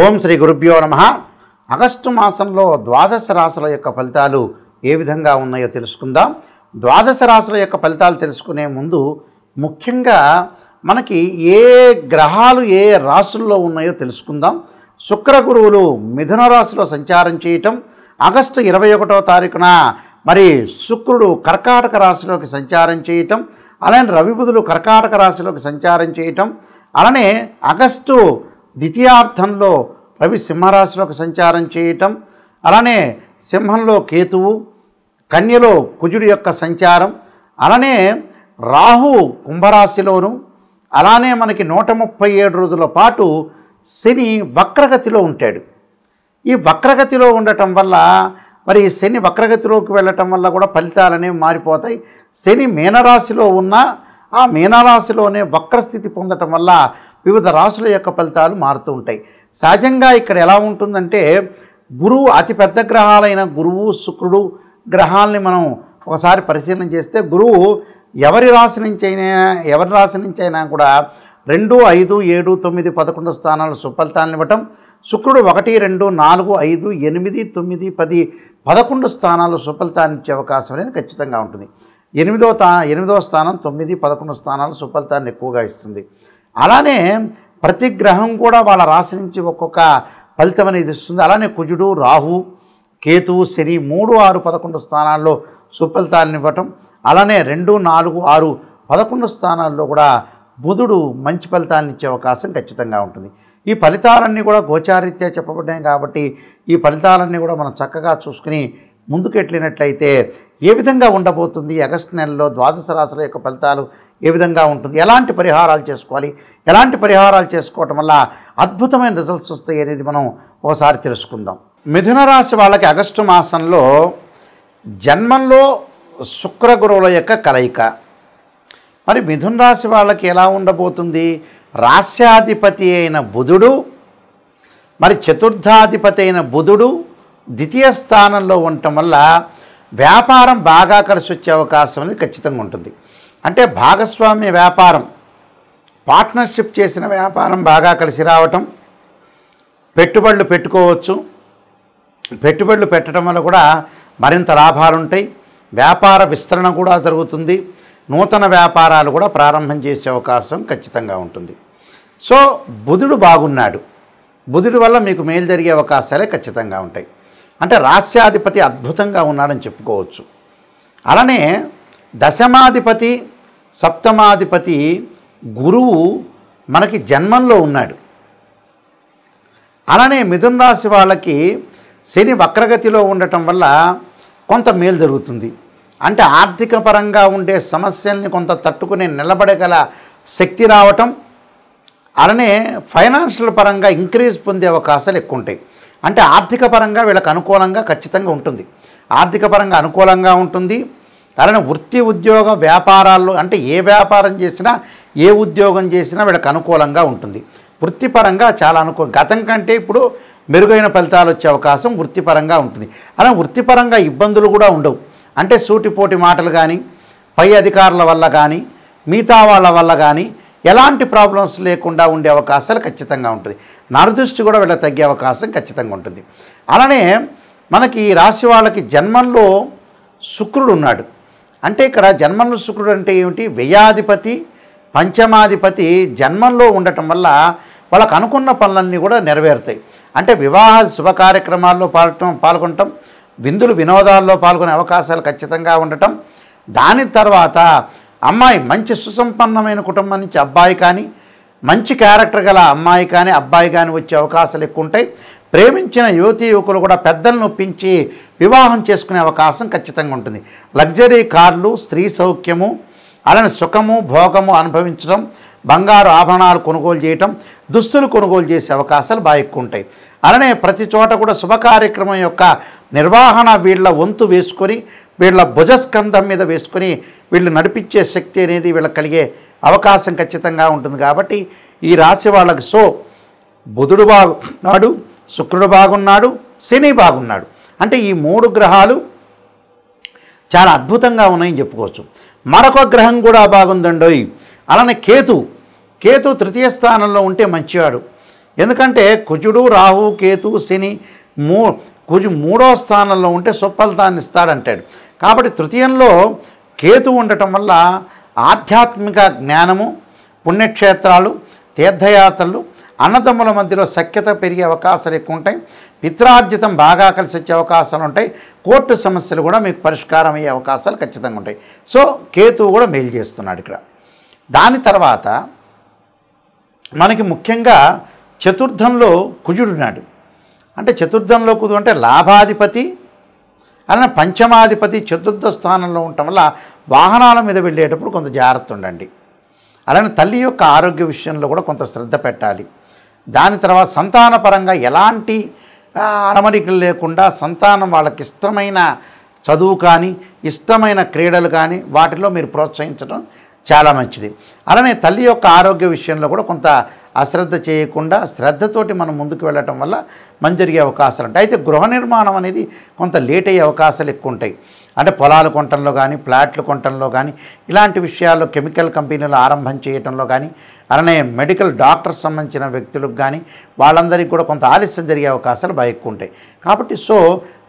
ఓం శ్రీ గురుభ్యో నమః. ఆగస్టు మాసంలో ద్వాదశ రాశుల యొక్క ఫలితాలు ఏ విధంగా ఉన్నాయో తెలుసుకుందాం. ద్వాదశ రాశుల యొక్క ఫలితాలు తెలుసుకునే ముందు ముఖ్యంగా మనకి ఏ గ్రహాలు ఏ రాశుల్లో ఉన్నాయో తెలుసుకుందాం. శుక్ర గురువులు మిథున రాశిలో సంచారం చేయటం, ఆగస్టు 21వ తారీఖున మరి శుక్రుడు కర్కాటక రాశిలోకి సంచారం చేయటం, అలానే రవి బుధులు కర్కాటక రాశిలోకి సంచారం చేయటం, అలానే ఆగస్టు ద్వితీయార్థంలో రవి సింహరాశిలోకి సంచారం చేయటం, అలానే సింహంలో కేతువు, కన్యలో కుజుడి యొక్క సంచారం, అలానే రాహు కుంభరాశిలోను, అలానే మనకి 137 రోజుల పాటు శని వక్రగతిలో ఉంటాడు. ఈ వక్రగతిలో ఉండటం వల్ల మరి శని వక్రగతిలోకి వెళ్ళటం వల్ల కూడా ఫలితాలు అనేవి మారిపోతాయి. శని మీనరాశిలో ఉన్న ఆ మీనరాశిలోనే వక్రస్థితి పొందటం వల్ల వివిధ రాశుల యొక్క ఫలితాలు మారుతూ ఉంటాయి. సహజంగా ఇక్కడ ఎలా ఉంటుందంటే గురువు అతిపెద్ద గ్రహాలైన గురువు శుక్రుడు గ్రహాలని మనం ఒకసారి పరిశీలన చేస్తే గురువు ఎవరి రాశి నుంచి అయినా కూడా 2, 5, 7, 9, 11 స్థానాలు సుఫలితాలను ఇవ్వటం, శుక్రుడు 1, 2, 4, 5, 8, 9, 10, 11 స్థానాలు సుఫలితాన్ని ఇచ్చే అవకాశం అనేది ఖచ్చితంగా ఉంటుంది. 8వ స్థానం 9, 11 స్థానాలు సుఫలితాన్ని ఎక్కువగా ఇస్తుంది. అలానే ప్రతి గ్రహం కూడా వాళ్ళ రాశి నుంచి ఒక్కొక్క ఫలితం అనేది ఇస్తుంది. అలానే కుజుడు, రాహు, కేతువు, శని 3, 6, 11 స్థానాల్లో సుఫలితాలను ఇవ్వటం, అలానే 2, 4, 6, 11 స్థానాల్లో కూడా బుధుడు మంచి ఫలితాలను ఇచ్చే అవకాశం ఖచ్చితంగా ఉంటుంది. ఈ ఫలితాలన్నీ కూడా గోచారీత్యా చెప్పబడ్డాయి కాబట్టి ఈ ఫలితాలన్నీ కూడా మనం చక్కగా చూసుకుని ముందుకెళ్ళినట్లయితే ఏ విధంగా ఉండబోతుంది, ఆగస్టు నెలలో ద్వాదశ రాశుల యొక్క ఫలితాలు ఏ విధంగా ఉంటుంది, ఎలాంటి పరిహారాలు చేసుకోవాలి, ఎలాంటి పరిహారాలు చేసుకోవటం వల్ల అద్భుతమైన రిజల్ట్స్ వస్తాయి అనేది మనం ఒకసారి తెలుసుకుందాం. మిథున రాశి వాళ్ళకి ఆగస్టు మాసంలో జన్మంలో శుక్ర గురువుల యొక్క కలయిక. మరి మిథున రాశి వాళ్ళకి ఎలా ఉండబోతుంది? రాస్యాధిపతి అయిన బుధుడు మరి చతుర్థాధిపతి అయిన బుధుడు ద్వితీయ స్థానంలో ఉండటం వల్ల వ్యాపారం బాగా కలిసి వచ్చే అవకాశం అనేది ఖచ్చితంగా ఉంటుంది. అంటే భాగస్వామ్య వ్యాపారం, పార్ట్నర్షిప్ చేసిన వ్యాపారం బాగా కలిసి రావటం, పెట్టుబడులు పెట్టుకోవచ్చు. పెట్టుబడులు పెట్టడం వల్ల కూడా మరింత లాభాలు ఉంటాయి. వ్యాపార విస్తరణ కూడా జరుగుతుంది. నూతన వ్యాపారాలు కూడా ప్రారంభం చేసే అవకాశం ఖచ్చితంగా ఉంటుంది. సో బుధుడు బాగున్నాడు, బుధుడి వల్ల మీకు మేలు జరిగే అవకాశాలే ఖచ్చితంగా ఉంటాయి. అంటే రాస్యాధిపతి అద్భుతంగా ఉన్నాడని చెప్పుకోవచ్చు. అలానే దశమాధిపతి, సప్తమాధిపతి గురువు మనకి జన్మంలో ఉన్నాడు. అలానే మిథున రాశి వాళ్ళకి శని వక్రగతిలో ఉండటం వల్ల కొంత మేలు జరుగుతుంది. అంటే ఆర్థిక పరంగా ఉండే సమస్యల్ని కొంత తట్టుకుని నిలబడగల శక్తి రావటం, అలానే ఫైనాన్షియల్ పరంగా ఇంక్రీజ్ పొందే అవకాశాలు ఎక్కువ ఉంటాయి. అంటే ఆర్థిక పరంగా వీళ్ళకి అనుకూలంగా ఖచ్చితంగా ఉంటుంది. ఆర్థిక పరంగా అనుకూలంగా ఉంటుంది. అలానే వృత్తి, ఉద్యోగ, వ్యాపారాల్లో అంటే ఏ వ్యాపారం చేసినా ఏ ఉద్యోగం చేసినా వీళ్ళకి అనుకూలంగా ఉంటుంది. వృత్తిపరంగా చాలా గతం కంటే ఇప్పుడు మెరుగైన ఫలితాలు వచ్చే అవకాశం వృత్తిపరంగా ఉంటుంది. అలానే వృత్తిపరంగా ఇబ్బందులు కూడా ఉండవు. అంటే సూటిపోటి మాటలు కానీ, పై అధికారుల వల్ల కానీ, మిగతా వాళ్ళ వల్ల కానీ ఎలాంటి ప్రాబ్లమ్స్ లేకుండా ఉండే అవకాశాలు ఖచ్చితంగా ఉంటుంది. నరదృష్టి కూడా వీళ్ళ తగ్గే అవకాశం ఖచ్చితంగా ఉంటుంది. అలానే మనకి ఈ రాశి వాళ్ళకి జన్మంలో శుక్రుడు ఉన్నాడు. అంటే ఇక్కడ జన్మంలో శుక్రుడు అంటే ఏమిటి? వ్యయాధిపతి, పంచమాధిపతి జన్మంలో ఉండటం వల్ల వాళ్ళకు అనుకున్న పనులన్నీ కూడా నెరవేరుతాయి. అంటే వివాహ శుభ కార్యక్రమాల్లో పాల్గొనటం, విందులు వినోదాల్లో పాల్గొనే అవకాశాలు ఖచ్చితంగా ఉండటం, దాని తర్వాత అమ్మాయి మంచి సుసంపన్నమైన కుటుంబం నుంచి అబ్బాయి కానీ, మంచి క్యారెక్టర్ గల అమ్మాయి కానీ అబ్బాయి కానీ వచ్చే అవకాశాలు ఎక్కువ ఉంటాయి. ప్రేమించిన యువతీ యువకులు కూడా పెద్దలను ఒప్పించి వివాహం చేసుకునే అవకాశం ఖచ్చితంగా ఉంటుంది. లగ్జరీ కార్లు, స్త్రీ సౌఖ్యము, అలానే సుఖము, భోగము అనుభవించడం, బంగారు ఆభరణాలు కొనుగోలు చేయటం, దుస్తులు కొనుగోలు చేసే అవకాశాలు బాగా ఎక్కువ ఉంటాయి. అలానే ప్రతి చోట కూడా శుభ కార్యక్రమం యొక్క నిర్వహణ వీళ్ళ వంతు వేసుకొని, వీళ్ళ భుజస్కంధం మీద వేసుకొని వీళ్ళు నడిపించే శక్తి అనేది వీళ్ళకి కలిగే అవకాశం ఖచ్చితంగా ఉంటుంది. కాబట్టి ఈ రాశి వాళ్ళకి బుధుడు బాగున్నాడు, శుక్రుడు బాగున్నాడు, శని బాగున్నాడు. అంటే ఈ 3 గ్రహాలు చాలా అద్భుతంగా ఉన్నాయని చెప్పుకోవచ్చు. మరొక గ్రహం కూడా బాగుందండోయ్. అలానే కేతు తృతీయ స్థానంలో ఉంటే మంచివాడు. ఎందుకంటే కుజుడు, రాహు, కేతు, శని కుజు మూడో స్థానంలో ఉంటే సుఫలితాన్ని ఇస్తాడంటాడు. కాబట్టి తృతీయంలో కేతు ఉండటం వల్ల ఆధ్యాత్మిక జ్ఞానము, పుణ్యక్షేత్రాలు, తీర్థయాత్రలు, అన్నదమ్ముల మధ్యలో సఖ్యత పెరిగే అవకాశాలు ఎక్కువ ఉంటాయి. పిత్రార్జితం బాగా కలిసి వచ్చే అవకాశాలు ఉంటాయి. కోర్టు సమస్యలు కూడా మీకు పరిష్కారం అయ్యే అవకాశాలు ఖచ్చితంగా ఉంటాయి. సో కేతువు కూడా మేలు చేస్తున్నాడు ఇక్కడ. దాని తర్వాత మనకి ముఖ్యంగా చతుర్థంలో కుజుడున్నాడు. అంటే చతుర్థంలో కుజుడు అంటే లాభాధిపతి, అలానే పంచమాధిపతి చతుర్థ స్థానంలో ఉండటం వల్ల వాహనాల మీద వెళ్ళేటప్పుడు కొంత జాగ్రత్త ఉండండి. అలానే తల్లి యొక్క ఆరోగ్య విషయంలో కూడా కొంత శ్రద్ధ పెట్టాలి. దాని తర్వాత సంతానపరంగా ఎలాంటి అరమరికలు లేకుండా సంతానం వాళ్ళకి ఇష్టమైన చదువు కానీ, ఇష్టమైన క్రీడలు కానీ వాటిలో మీరు ప్రోత్సహించడం చాలా మంచిది. అలానే తల్లి యొక్క ఆరోగ్య విషయంలో కూడా కొంత అశ్రద్ధ చేయకుండా శ్రద్ధతోటి మనం ముందుకు వెళ్ళటం వల్ల మంచి జరిగే అవకాశాలు ఉంటాయి. అయితే గృహ నిర్మాణం అనేది కొంత లేట్ అయ్యే అవకాశాలు ఎక్కువ ఉంటాయి. అంటే పొలాలు కొనటంలో కానీ, ఫ్లాట్లు కొనటంలో కానీ, ఇలాంటి విషయాల్లో కెమికల్ కంపెనీలు ఆరంభం చేయటంలో కానీ, అలానే మెడికల్ డాక్టర్స్ సంబంధించిన వ్యక్తులకు కానీ వాళ్ళందరికీ కూడా కొంత ఆలస్యం జరిగే అవకాశాలు బాగా ఎక్కువ ఉంటాయి. కాబట్టి సో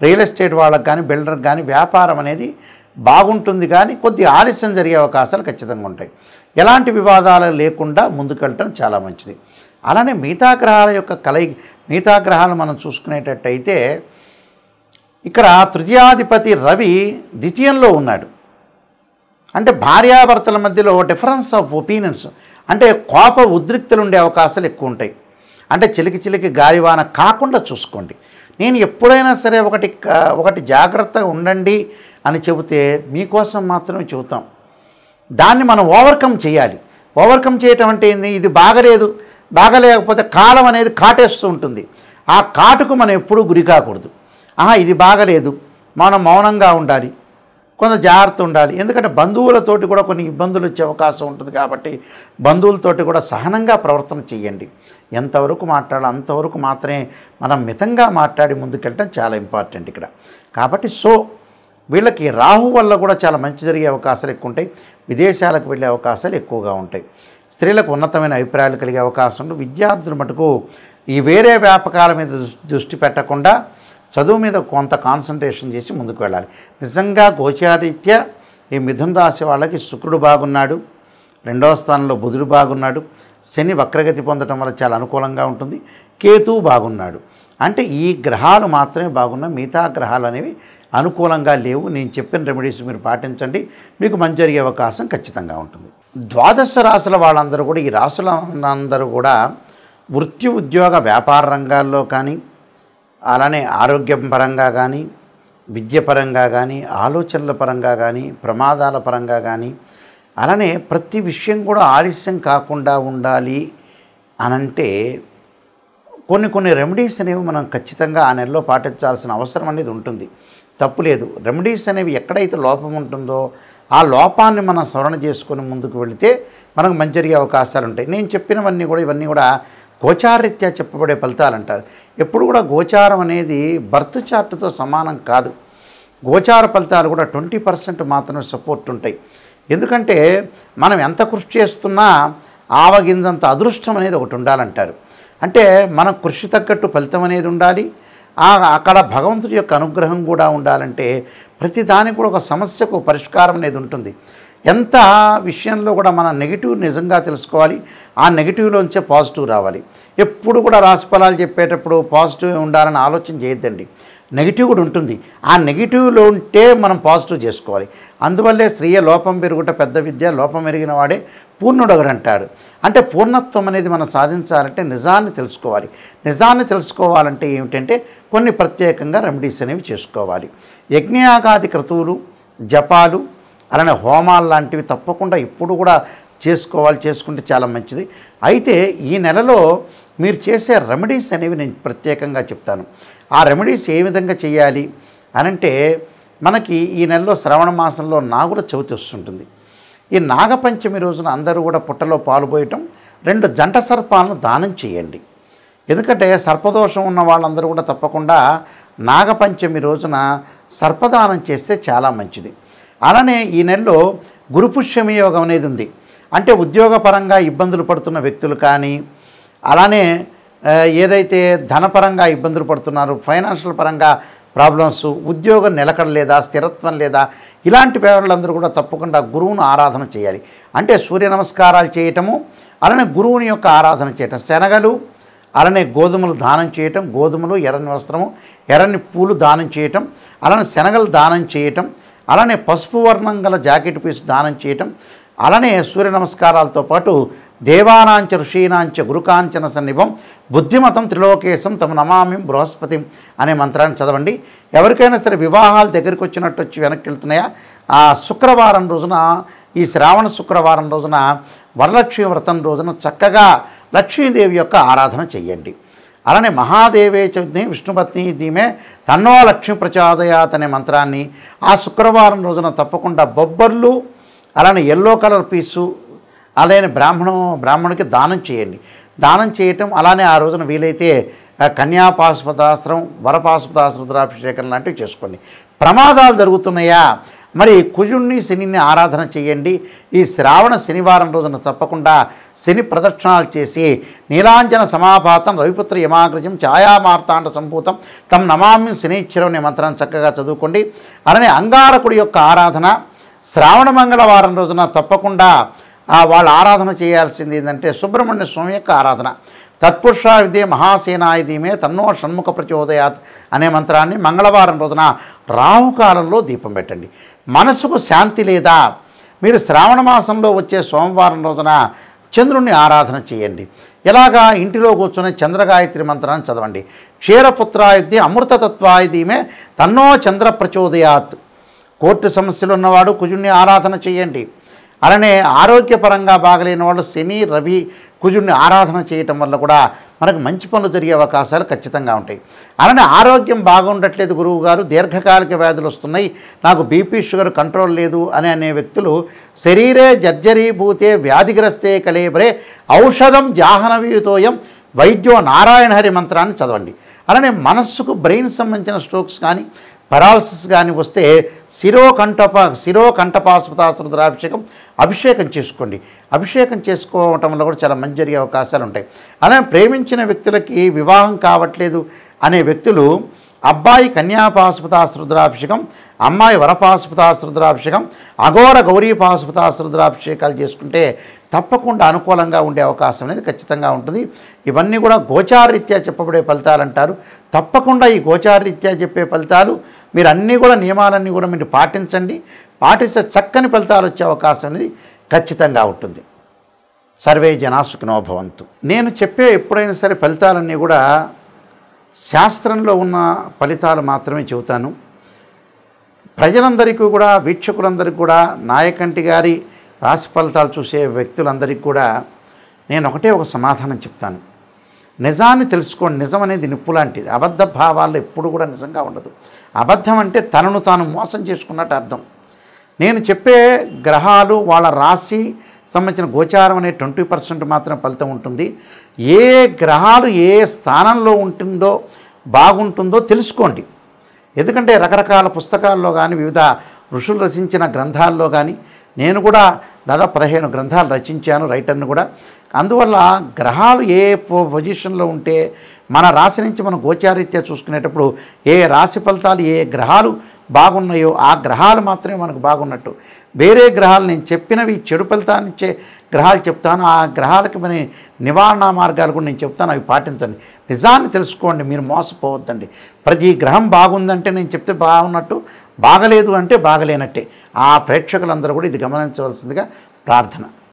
రియల్ ఎస్టేట్ వాళ్ళకి కానీ, బిల్డర్కి కానీ వ్యాపారం అనేది బాగుంటుంది కానీ కొద్ది ఆలస్యం జరిగే అవకాశాలు ఖచ్చితంగా ఉంటాయి. ఎలాంటి వివాదాలు లేకుండా ముందుకెళ్ళటం చాలా మంచిది. అలానే మిగతా గ్రహాల యొక్క మిగతా గ్రహాలు మనం చూసుకునేటట్టయితే ఇక్కడ తృతీయాధిపతి రవి ద్వితీయంలో ఉన్నాడు. అంటే భార్యాభర్తల మధ్యలో డిఫరెన్స్ ఆఫ్ ఒపీనియన్స్, అంటే కోప ఉద్రిక్తులు ఉండే అవకాశాలు ఎక్కువ ఉంటాయి. అంటే చిలికి గాలివాన కాకుండా చూసుకోండి. నేను ఎప్పుడైనా సరే ఒకటి జాగ్రత్తగా ఉండండి అని చెబితే మీకోసం మాత్రమే చెబుతాం. దాన్ని మనం ఓవర్కమ్ చేయాలి. ఓవర్కమ్ చేయటం అంటే ఏంది? ఇది బాగలేకపోతే కాలం అనేది కాటేస్తూ ఉంటుంది. ఆ కాటుకు మనం ఎప్పుడూ గురి కాకూడదు. ఇది బాగలేదు, మనం మౌనంగా ఉండాలి, కొంత జాగ్రత్త ఉండాలి. ఎందుకంటే బంధువులతోటి కూడా కొన్ని ఇబ్బందులు వచ్చే అవకాశం ఉంటుంది. కాబట్టి బంధువులతోటి కూడా సహనంగా ప్రవర్తన చేయండి. ఎంతవరకు మాట్లాడాలో అంతవరకు మాత్రమే మనం మితంగా మాట్లాడి ముందుకెళ్ళటం చాలా ఇంపార్టెంట్ ఇక్కడ. కాబట్టి సో వీళ్ళకి రాహు వల్ల కూడా చాలా మంచి జరిగే అవకాశాలు ఎక్కువ ఉంటాయి. విదేశాలకు వెళ్ళే అవకాశాలు ఎక్కువగా ఉంటాయి. స్త్రీలకు ఉన్నతమైన అభిప్రాయాలు కలిగే అవకాశం ఉంటుంది. విద్యార్థులు మటుకు ఈ వేరే వ్యాపకాల మీద దృష్టి పెట్టకుండా చదువు మీద కొంత కాన్సన్ట్రేషన్ చేసి ముందుకు వెళ్ళాలి. నిజంగా గోచారీత్యా ఈ మిథున రాశి వాళ్ళకి శుక్రుడు బాగున్నాడు, 2వ స్థానంలో బుధుడు బాగున్నాడు, శని వక్రగతి పొందడం వల్ల చాలా అనుకూలంగా ఉంటుంది, కేతువు బాగున్నాడు. అంటే ఈ గ్రహాలు మాత్రమే బాగున్నాయి, మిగతా గ్రహాలు అనేవి అనుకూలంగా లేవు. నేను చెప్పిన రెమెడీస్ మీరు పాటించండి, మీకు మంచి జరిగే అవకాశం ఖచ్చితంగా ఉంటుంది. ద్వాదశ రాశుల వాళ్ళందరూ కూడా, ఈ రాశులందరూ కూడా వృత్తి, ఉద్యోగ, వ్యాపార రంగాల్లో కానీ, అలానే ఆరోగ్యం పరంగా కానీ, విద్య పరంగా కానీ, ఆలోచనల పరంగా కానీ, ప్రమాదాల పరంగా కానీ, అలానే ప్రతి విషయం కూడా ఆలస్యం కాకుండా ఉండాలి అనంటే కొన్ని రెమెడీస్ అనేవి మనం ఖచ్చితంగా ఆ నెలలో పాటించాల్సిన అవసరం అనేది ఉంటుంది. తప్పులేదు. రెమెడీస్ అనేవి ఎక్కడైతే లోపం ఉంటుందో ఆ లోపాన్ని మనం సవరణ చేసుకొని ముందుకు వెళితే మనకు మంచి జరిగే అవకాశాలు ఉంటాయి. నేను చెప్పినవన్నీ కూడా ఇవన్నీ కూడా గోచారరీత్యా చెప్పబడే ఫలితాలు అంటారు. ఎప్పుడు కూడా గోచారం అనేది బర్త్ చార్ట్తో సమానం కాదు. గోచార ఫలితాలు కూడా 20% మాత్రమే సపోర్ట్ ఉంటాయి. ఎందుకంటే మనం ఎంత కృషి చేస్తున్నా ఆవగింజంత అదృష్టం అనేది ఒకటి ఉండాలంటారు. అంటే మన కృషి తగ్గట్టు ఫలితం అనేది ఉండాలి. అక్కడ భగవంతుడి యొక్క అనుగ్రహం కూడా ఉండాలంటే ప్రతి దానికి కూడా ఒక సమస్యకు పరిష్కారం అనేది ఉంటుంది. ఎంత విషయంలో కూడా మన నెగిటివ్ నిజంగా తెలుసుకోవాలి, ఆ నెగిటివ్లోంచే పాజిటివ్ రావాలి. ఎప్పుడు కూడా రాశి ఫలాలు చెప్పేటప్పుడు పాజిటివ్ ఉండాలని ఆలోచన చేయొద్దండి. నెగిటివ్ కూడా ఉంటుంది. ఆ నెగిటివ్లో ఉంటే మనం పాజిటివ్ చేసుకోవాలి. అందువల్లే శ్రీయ లోపం పెరుగుట పెద్ద విద్య, లోపం ఎరిగిన వాడే పూర్ణుడొగడు అంటాడు. అంటే పూర్ణత్వం అనేది మనం సాధించాలంటే నిజాన్ని తెలుసుకోవాలి. నిజాన్ని తెలుసుకోవాలంటే ఏమిటంటే కొన్ని ప్రత్యేకంగా రెమెడీస్ అనేవి చేసుకోవాలి. యజ్ఞయాగాది క్రతువులు, జపాలు, అలానే హోమాలు లాంటివి తప్పకుండా ఇప్పుడు కూడా చేసుకుంటే చాలా మంచిది. అయితే ఈ నెలలో మీరు చేసే రెమెడీస్ అనేవి నేను ప్రత్యేకంగా చెప్తాను. ఆ రెమెడీస్ ఏ విధంగా చేయాలి అనంటే, మనకి ఈ నెలలో శ్రవణ మాసంలో నాగుల చవితి వస్తుంటుంది. ఈ నాగపంచమి రోజున అందరూ కూడా పుట్టలో పాలు పోయటం, 2 జంట సర్పాలను దానం చేయండి. ఎందుకంటే సర్పదోషం ఉన్న వాళ్ళందరూ కూడా తప్పకుండా నాగపంచమి రోజున సర్పదానం చేస్తే చాలా మంచిది. అలానే ఈ నెలలో గురుపుష్యమి యోగం అనేది ఉంది. అంటే ఉద్యోగపరంగా ఇబ్బందులు పడుతున్న వ్యక్తులు కానీ, అలానే ఏదైతే ధనపరంగా ఇబ్బందులు పడుతున్నారో, ఫైనాన్షియల్ పరంగా ప్రాబ్లమ్స్, ఉద్యోగం నిలకడ లేదా, స్థిరత్వం లేదా, ఇలాంటి వాళ్ళందరూ కూడా తప్పకుండా గురువును ఆరాధన చేయాలి. అంటే సూర్య నమస్కారాలు చేయటము, అలానే గురువుని యొక్క ఆరాధన చేయటం, శనగలు అలానే గోధుమలు దానం చేయటం, గోధుమలు, ఎర్రని వస్త్రము, ఎర్రని పూలు దానం చేయటం, అలానే శనగలు దానం చేయటం, అలానే పసుపు వర్ణం గల జాకెట్ పీసు దానం చేయటం, అలానే సూర్య నమస్కారాలతో పాటు దేవానాంచ ఋషీనాంచ గురుకాంచన సన్నిభం బుద్ధిమతం త్రిలోకేశం తమ నమామి బృహస్పతి అనే మంత్రాన్ని చదవండి. ఎవరికైనా సరే వివాహాలు దగ్గరికి వచ్చినట్టు వచ్చి వెనక్కి వెళ్తున్నాయా, ఆ శుక్రవారం రోజున, ఈ శ్రావణ శుక్రవారం రోజున, వరలక్ష్మి వ్రతం రోజున చక్కగా లక్ష్మీదేవి యొక్క ఆరాధన చెయ్యండి. అలానే మహాదేవే చ విష్ణుపత్ని ధీమే తన్నో లక్ష్మీ ప్రచోదయాత్ అనే మంత్రాన్ని ఆ శుక్రవారం రోజున తప్పకుండా బొబ్బర్లు, అలానే ఎల్లో కలర్ పీసు, అలానే బ్రాహ్మణుడికి దానం చేయండి. దానం చేయటం, అలానే ఆ రోజున వీలైతే కన్యాపాశుపతాస్త్రం, వరపాశుపతాస్త్ర రుద్రాభిషేకం లాంటివి చేసుకోండి. ప్రమాదాలు జరుగుతున్నాయా, మరి కుజుణ్ణి శనిని ఆరాధన చేయండి. ఈ శ్రావణ శనివారం రోజున తప్పకుండా శని ప్రదక్షిణాలు చేసి నీలాంజన సమాపాతం రవిపుత్ర యమాగ్రజం ఛాయామార్తాండ సంభూతం తం నమామి శనిశ్చరం అనే మంత్రాన్ని చక్కగా చదువుకోండి. అలానే అంగారకుడి యొక్క ఆరాధన శ్రావణ మంగళవారం రోజున తప్పకుండా వాళ్ళ ఆరాధన చేయాల్సింది ఏంటంటే సుబ్రహ్మణ్య స్వామి యొక్క ఆరాధన. తత్పురుషా విద్యే మహాసేనాయ ధీమే తన్నో షణ్ముఖ ప్రచోదయాత్ అనే మంత్రాన్ని మంగళవారం రోజున రాహుకాలంలో దీపం పెట్టండి. మనసుకు శాంతి లేదా, మీరు శ్రావణ మాసంలో వచ్చే సోమవారం రోజున చంద్రుణ్ణి ఆరాధన చేయండి. ఎలాగా, ఇంటిలో కూర్చొని చంద్రగాయత్రి మంత్రాన్ని చదవండి. క్షీరపుత్రాయుద్ధి అమృతతత్వాయ ధీమే తన్నో చంద్ర ప్రచోదయాత్. కోర్టు సమస్యలు ఉన్నవాడు కుజుణ్ణి ఆరాధన చేయండి. అలానే ఆరోగ్యపరంగా బాగలేని వాళ్ళు శని, రవి, కుజుణ్ణి ఆరాధన చేయటం వల్ల కూడా మనకు మంచి పనులు జరిగే అవకాశాలు ఖచ్చితంగా ఉంటాయి. అలానే ఆరోగ్యం బాగుండట్లేదు గురువు గారు, దీర్ఘకాలిక వ్యాధులు వస్తున్నాయి, నాకు బీపీ షుగర్ కంట్రోల్ లేదు అనే వ్యక్తులు శరీరే జర్జరీభూతే వ్యాధిగ్రస్తే కళేబరే ఔషధం జాహ్నవీతోయం వైద్యో నారాయణ హరి మంత్రాన్ని చదవండి. అలానే మనస్సుకు బ్రెయిన్ సంబంధించిన స్ట్రోక్స్ కానీ పెరాలసిస్ కానీ వస్తే శిరోకంఠపాశుపతాస్త్ర రుద్రాభిషేకం అభిషేకం చేసుకోండి. అభిషేకం చేసుకోవటం వల్ల కూడా చాలా మంచి జరిగే అవకాశాలు ఉంటాయి. అలానే ప్రేమించిన వ్యక్తులకి వివాహం కావట్లేదు అనే వ్యక్తులు అబ్బాయి కన్యాపాశుపతాస్త్ర రుద్రాభిషేకం, అమ్మాయి వరపాశుపతాస్త్ర రుద్రాభిషేకం, అఘోర గౌరీ పాశుపతాస్త్ర రుద్రాభిషేకాలు చేసుకుంటే తప్పకుండా అనుకూలంగా ఉండే అవకాశం అనేది ఖచ్చితంగా ఉంటుంది. ఇవన్నీ కూడా గోచారరీత్యా చెప్పబడే ఫలితాలు అంటారు. తప్పకుండా ఈ గోచారరీత్యా చెప్పే ఫలితాలు మీరు అన్నీ కూడా నియమాలన్నీ కూడా మీరు పాటించండి. పాటిస్తే చక్కని ఫలితాలు వచ్చే అవకాశం అనేది ఖచ్చితంగా ఉంటుంది. సర్వే జనా సుఖినో భవంతు. నేను చెప్పే ఎప్పుడైనా సరే ఫలితాలన్నీ కూడా శాస్త్రంలో ఉన్న ఫలితాలు మాత్రమే చెబుతాను. ప్రజలందరికీ కూడా, వీక్షకులందరికీ కూడా, నాయకంటి గారి రాశి ఫలితాలు చూసే వ్యక్తులందరికీ కూడా నేను ఒక సమాధానం చెప్తాను. నిజాన్ని తెలుసుకోండి. నిజం అనేది నిప్పు లాంటిది. అబద్ధ భావాలు ఎప్పుడు కూడా నిజంగా ఉండదు. అబద్ధం అంటే తనను తాను మోసం చేసుకున్నట్టు అర్థం. నేను చెప్పే గ్రహాలు వాళ్ళ రాశి సంబంధించిన గోచారం అనే 20% మాత్రం ఫలితం ఉంటుంది. ఏ గ్రహాలు ఏ స్థానంలో ఉంటుందో బాగుంటుందో తెలుసుకోండి. ఎందుకంటే రకరకాల పుస్తకాల్లో కానీ, వివిధ ఋషులు రచించిన గ్రంథాల్లో కానీ, నేను కూడా దాదాపు 15 గ్రంథాలు రచించాను, రైటర్ని కూడా. అందువల్ల గ్రహాలు ఏ పొజిషన్లో ఉంటే మన రాశి నుంచి మనం గోచారీత్యా చూసుకునేటప్పుడు ఏ రాశి ఫలితాలు ఏ గ్రహాలు బాగున్నాయో ఆ గ్రహాలు మాత్రమే మనకు బాగున్నట్టు. వేరే గ్రహాలు నేను చెప్పినవి చెడు ఫలితాన్ని ఇచ్చే గ్రహాలు చెప్తాను. ఆ గ్రహాలకి మన నివారణ మార్గాలు కూడా నేను చెప్తాను, అవి పాటించండి. నిజాన్ని తెలుసుకోండి, మీరు మోసపోవద్దండి. ప్రతి గ్రహం బాగుందంటే నేను చెప్తే బాగున్నట్టు, బాగలేదు అంటే బాగలేనట్టే. ఆ ప్రేక్షకులందరూ కూడా ఇది గమనించవలసిందిగా ప్రార్థన.